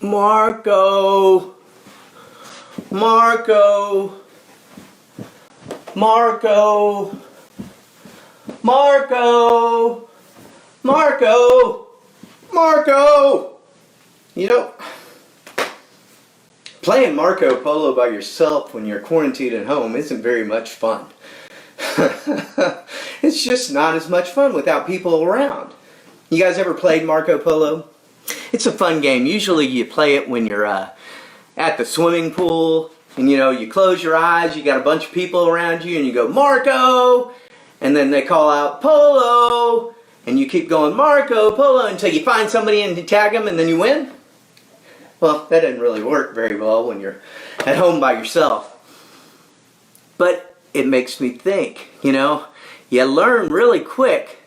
Marco, Marco, Marco, Marco, Marco, Marco. You know, playing Marco Polo by yourself when you're quarantined at home isn't very much fun. It's just not as much fun without people around. You guys ever played Marco Polo? It's a fun game. Usually you play it when you're at the swimming pool, and you close your eyes, you got a bunch of people around you, and you go, Marco! And then they call out, Polo! And you keep going, Marco, Polo, until you find somebody and you tag them, and then you win? Well, that doesn't really work very well when you're at home by yourself. But it makes me think, you learn really quick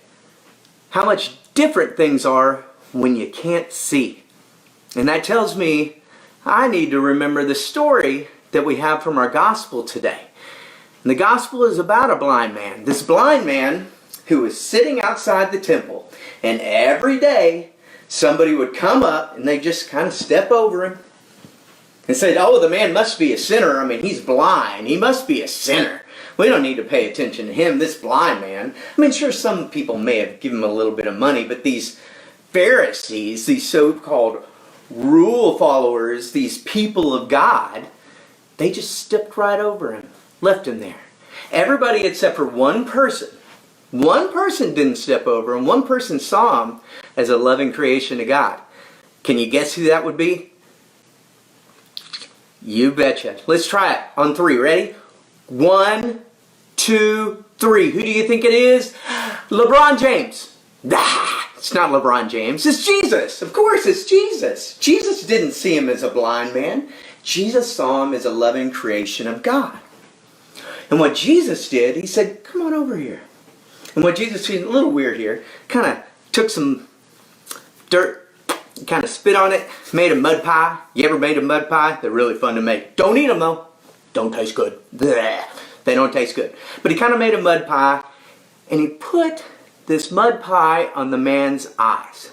how much different things are when you can't see. And that tells me I need to remember the story that we have from our gospel today. And the gospel is about a blind man. This blind man who was sitting outside the temple. And every day somebody would come up and they just kind of step over him and say, oh, the man must be a sinner. I mean, he's blind. He must be a sinner. We don't need to pay attention to him, this blind man. I mean, sure, some people may have given him a little bit of money, but these Pharisees, these so-called rule followers, these people of God, they just stepped right over him, left him there. Everybody except for one person didn't step over him. One person saw him as a loving creation of God. Can you guess who that would be? You betcha. Let's try it on 3. Ready? 1, 2, 3. Who do you think it is? LeBron James. It's not LeBron James. It's Jesus. Of course, it's Jesus. Jesus didn't see him as a blind man. Jesus saw him as a loving creation of God. And what Jesus did, he said, come on over here. And what Jesus did, a little weird here, kind of took some dirt, kind of spit on it, made a mud pie. You ever made a mud pie? They're really fun to make. Don't eat them though. Don't taste good. Blech. They don't taste good. But he kind of made a mud pie, and he put this mud pie on the man's eyes.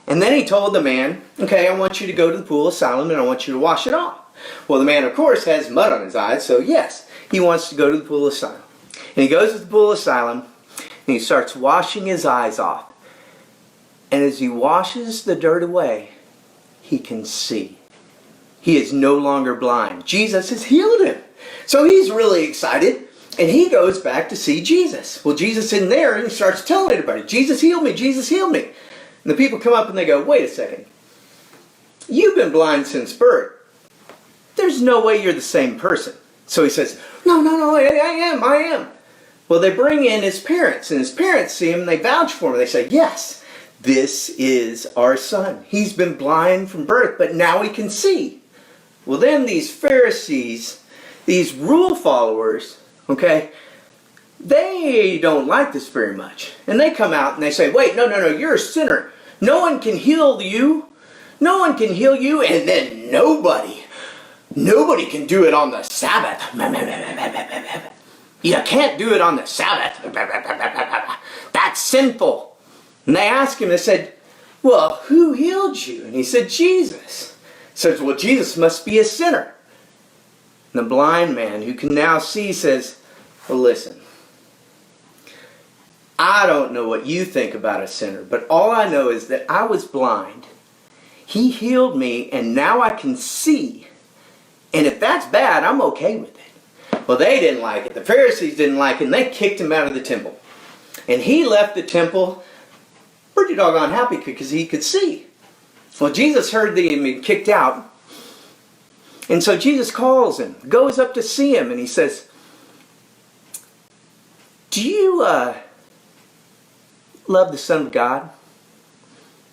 And then he told the man, okay, I want you to go to the pool of Siloam and I want you to wash it off. Well, the man, of course, has mud on his eyes, so yes, he wants to go to the pool of Siloam. And he goes to the pool of Siloam, and he starts washing his eyes off. And as he washes the dirt away, he can see. He is no longer blind. Jesus has healed him. So he's really excited, and he goes back to see Jesus. Well, Jesus isn't there, and he starts telling everybody, Jesus healed me, Jesus healed me. And the people come up and they go, wait a second. You've been blind since birth. There's no way you're the same person. So he says, no, I am. Well, they bring in his parents, and his parents see him, and they vouch for him. They say, yes, this is our son. He's been blind from birth, but now he can see. Well, then these Pharisees, these rule followers, okay, they don't like this very much. And they come out and they say, wait, no, you're a sinner. No one can heal you. No one can heal you, and then nobody can do it on the Sabbath. You can't do it on the Sabbath. That's sinful. And they asked him, they said, well, who healed you? And he said, Jesus. He says, well, Jesus must be a sinner. And the blind man, who can now see, says, well, listen, I don't know what you think about a sinner, but all I know is that I was blind. He healed me, and now I can see. And if that's bad, I'm okay with it. Well, they didn't like it. The Pharisees didn't like it, and they kicked him out of the temple. And he left the temple pretty doggone happy because he could see. Well, Jesus heard that he had been kicked out. And so Jesus calls him, goes up to see him, and he says, do you love the Son of God?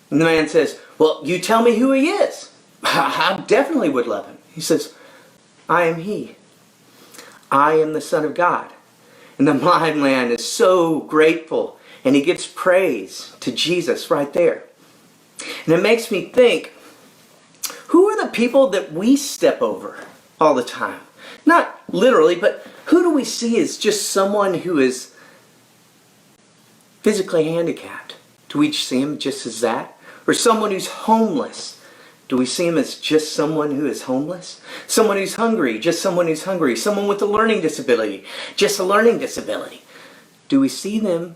And the man says, well, you tell me who he is. I definitely would love him. He says, I am he. I am the Son of God. And the blind man is so grateful, and he gives praise to Jesus right there. And it makes me think, who are the people that we step over all the time? Not literally, but who do we see as just someone who is physically handicapped? Do we see him just as that? Or someone who's homeless? Do we see them as just someone who is homeless? Someone who's hungry, just someone who's hungry. Someone with a learning disability, just a learning disability. Do we see them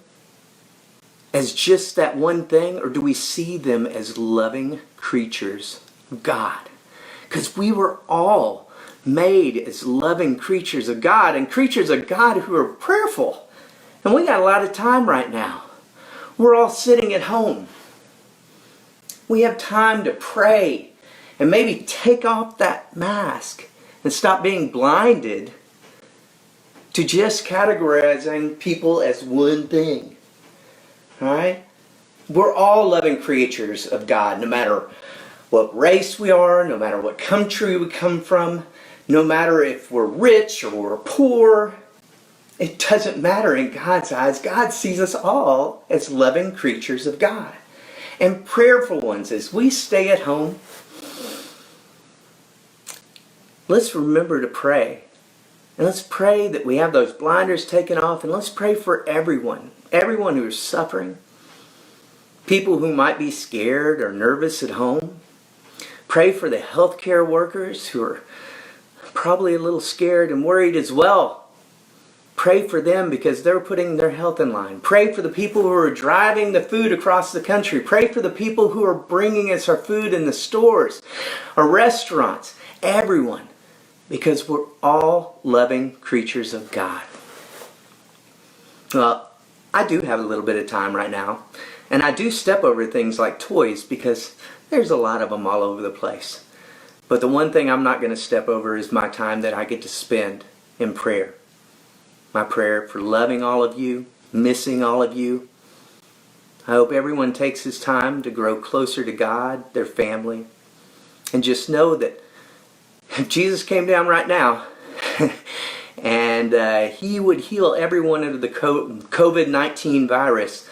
as just that one thing, or do we see them as loving creatures of God? Because we were all made as loving creatures of God, and creatures of God who are prayerful. And we got a lot of time right now. We're all sitting at home. We have time to pray and maybe take off that mask and stop being blinded to just categorizing people as one thing. Alright? We're all loving creatures of God, no matter what race we are, no matter what country we come from, no matter if we're rich or we're poor. It doesn't matter in God's eyes. God sees us all as loving creatures of God. And prayerful ones. As we stay at home, let's remember to pray. And let's pray that we have those blinders taken off. And let's pray for everyone. Everyone who is suffering. People who might be scared or nervous at home. Pray for the healthcare workers who are probably a little scared and worried as well. Pray for them because they're putting their health in line. Pray for the people who are driving the food across the country. Pray for the people who are bringing us our food in the stores, our restaurants, everyone. Because we're all loving creatures of God. Well, I do have a little bit of time right now. And I do step over things like toys because there's a lot of them all over the place. But the one thing I'm not going to step over is my time that I get to spend in prayer. My prayer for loving all of you, missing all of you. I hope everyone takes his time to grow closer to God, their family. And just know that if Jesus came down right now and he would heal everyone of the COVID-19 virus,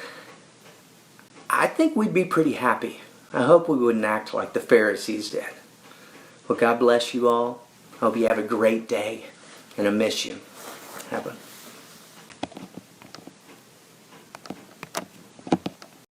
I think we'd be pretty happy. I hope we wouldn't act like the Pharisees did. Well, God bless you all. I hope you have a great day, and I miss you. Have a